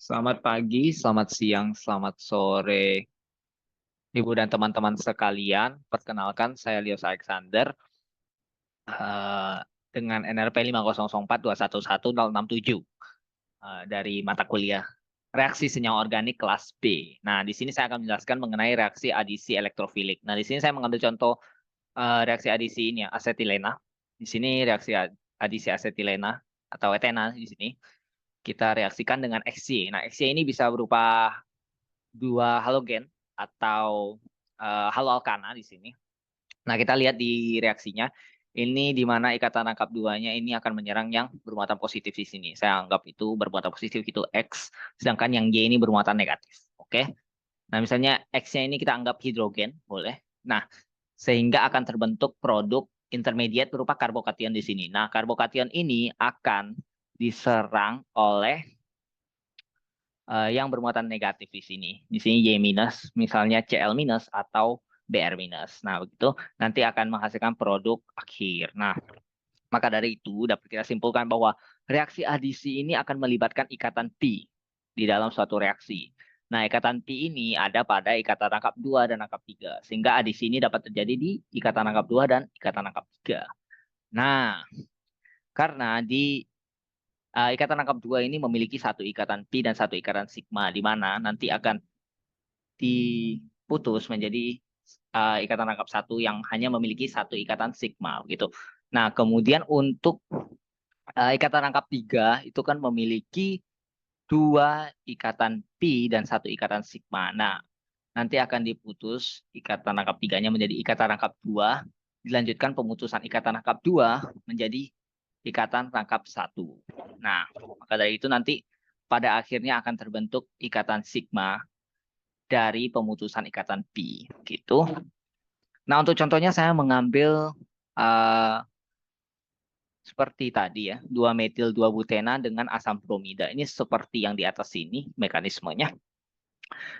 Selamat pagi, selamat siang, selamat sore, Ibu dan teman-teman sekalian. Perkenalkan, saya Leos Alexander eh, dengan NRP 50042110067 dari mata kuliah Reaksi Senyawa Organik kelas B. Nah, di sini saya akan menjelaskan mengenai reaksi adisi elektrofilik. Nah, di sini saya mengambil contoh reaksi adisi ini ya, asetilena. Di sini reaksi adisi asetilena atau etena di sini kita reaksikan dengan XY. Nah, XY ini bisa berupa dua halogen atau haloalkana di sini. Nah, kita lihat di reaksinya. Ini di mana ikatan rangkap duanya ini akan menyerang yang bermuatan positif di sini. Saya anggap itu bermuatan positif itu X, sedangkan yang Y ini bermuatan negatif. Oke. Nah, misalnya X-nya ini kita anggap hidrogen, boleh. Nah, sehingga akan terbentuk produk intermediate berupa karbokation di sini. Nah, karbokation ini akan diserang oleh yang bermuatan negatif di sini. Di sini Y minus, misalnya Cl minus atau Br minus. Nah, begitu nanti akan menghasilkan produk akhir. Nah, maka dari itu dapat kita simpulkan bahwa reaksi adisi ini akan melibatkan ikatan pi di dalam suatu reaksi. Nah, ikatan pi ini ada pada ikatan rangkap 2 dan rangkap 3. Sehingga adisi ini dapat terjadi di ikatan rangkap 2 dan ikatan rangkap 3. Nah, karena di ikatan rangkap 2 ini memiliki satu ikatan pi dan satu ikatan sigma, di mana nanti akan diputus menjadi ikatan rangkap satu yang hanya memiliki satu ikatan sigma gitu. Nah, kemudian untuk ikatan rangkap tiga itu kan memiliki dua ikatan pi dan satu ikatan sigma. Nah, nanti akan diputus ikatan rangkap tiganya menjadi ikatan rangkap dua, dilanjutkan pemutusan ikatan rangkap dua menjadi ikatan rangkap satu. Nah, maka dari itu nanti pada akhirnya akan terbentuk ikatan sigma dari pemutusan ikatan pi gitu. Nah, untuk contohnya saya mengambil uh, seperti tadi ya, 2 metil 2 butena dengan asam bromida. Ini seperti yang di atas sini mekanismenya.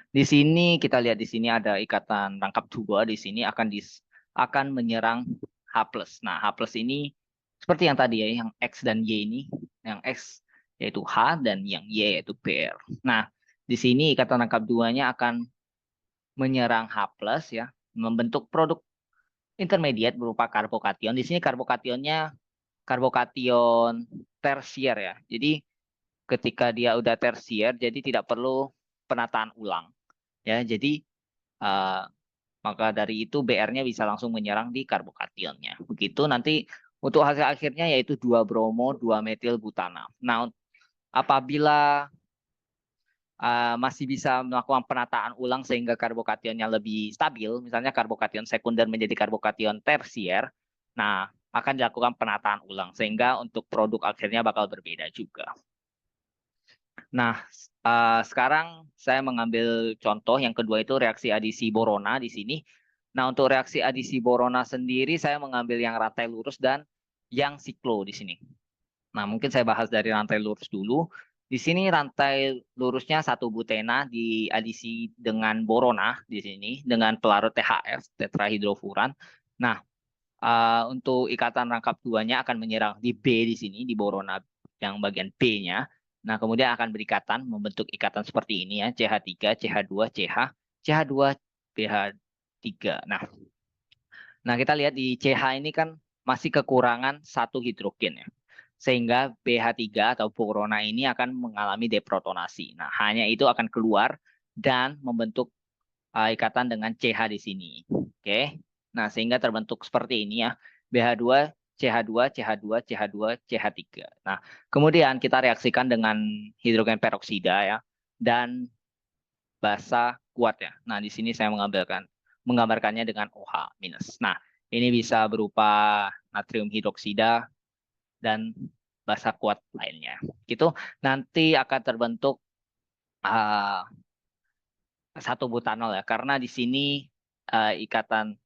Di sini kita lihat di sini ada ikatan rangkap 2 di sini akan menyerang H+. Nah, H+ ini seperti yang tadi ya, yang X dan Y ini, yang X yaitu H dan yang Y yaitu Br. Nah, di sini ikatan rangkap 2-nya akan menyerang H+ ya, membentuk produk intermediate berupa karbokation. Di sini karbokationnya karbokation tersier ya. Jadi ketika dia udah tersier, jadi tidak perlu penataan ulang ya. Jadi uh, maka dari itu Br-nya bisa langsung menyerang di karbokationnya. Begitu nanti untuk hasil akhirnya yaitu 2 bromo 2 metil butana. Nah, apabila masih bisa melakukan penataan ulang sehingga karbokationnya lebih stabil, misalnya karbokation sekunder menjadi karbokation tersier, nah akan dilakukan penataan ulang sehingga untuk produk akhirnya bakal berbeda juga. Nah, sekarang saya mengambil contoh yang kedua itu reaksi adisi borona di sini. Nah, untuk reaksi adisi borona sendiri saya mengambil yang rantai lurus dan yang siklo di sini. Nah, mungkin saya bahas dari rantai lurus dulu. Di sini rantai lurusnya satu butena diadisi dengan borona di sini dengan pelarut THF tetrahidrofuran. Nah, untuk ikatan rangkap duanya akan menyerang di B di sini di borona yang bagian B-nya. Nah, kemudian akan berikatan membentuk ikatan seperti ini ya, CH3, CH2, CH, CH2, BH3. Nah, kita lihat di CH ini kan masih kekurangan satu hidrogen ya. Sehingga BH3 atau borona ini akan mengalami deprotonasi. Nah, hanya itu akan keluar dan membentuk ikatan dengan CH di sini. Oke. Nah, sehingga terbentuk seperti ini ya. BH2, CH2, CH2, CH2, CH3. Nah, kemudian kita reaksikan dengan hidrogen peroksida ya dan basa kuat ya. Nah, di sini saya menggambarkannya dengan OH minus. Nah, ini bisa berupa natrium hidroksida dan basa kuat lainnya. Gitu. Nanti akan terbentuk uh, satu butanol ya, karena di sini ikatan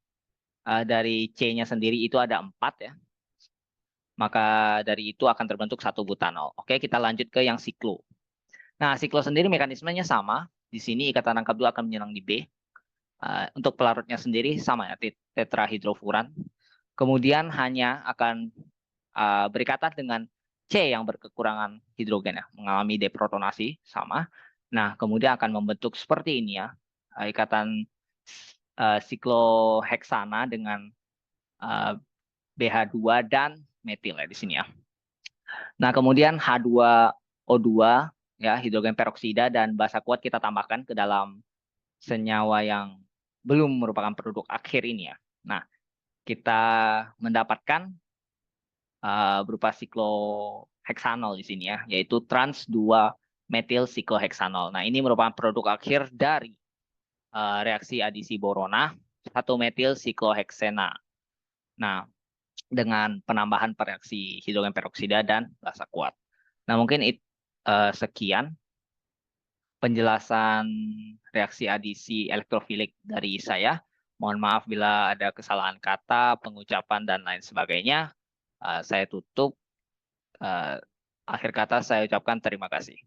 dari C-nya sendiri itu ada 4 ya. Maka dari itu akan terbentuk satu butanol. Oke, kita lanjut ke yang siklo. Nah, siklo sendiri mekanismenya sama. Di sini ikatan rangkap 2 akan menyerang di B. Untuk pelarutnya sendiri sama ya, tetrahidrofuran. Kemudian hanya akan berikatan dengan C yang berkekurangan hidrogen ya, mengalami deprotonasi sama. Nah, kemudian akan membentuk seperti ini ya, ikatan sikloheksana dengan BH2 dan metil ya di sini ya. Nah, kemudian H2O2 ya, hidrogen peroksida dan basa kuat kita tambahkan ke dalam senyawa yang belum merupakan produk akhir ini ya. Nah, kita mendapatkan berupa sikloheksanol di sini ya, yaitu trans 2 metil sikloheksanol. Nah, ini merupakan produk akhir dari reaksi adisi borona 1 metil sikloheksena. Nah, dengan penambahan reaksi hidrogen peroksida dan basa kuat. Nah, mungkin sekian penjelasan reaksi adisi elektrofilik dari saya. Mohon maaf bila ada kesalahan kata, pengucapan, dan lain sebagainya. Saya tutup. Akhir kata saya ucapkan terima kasih.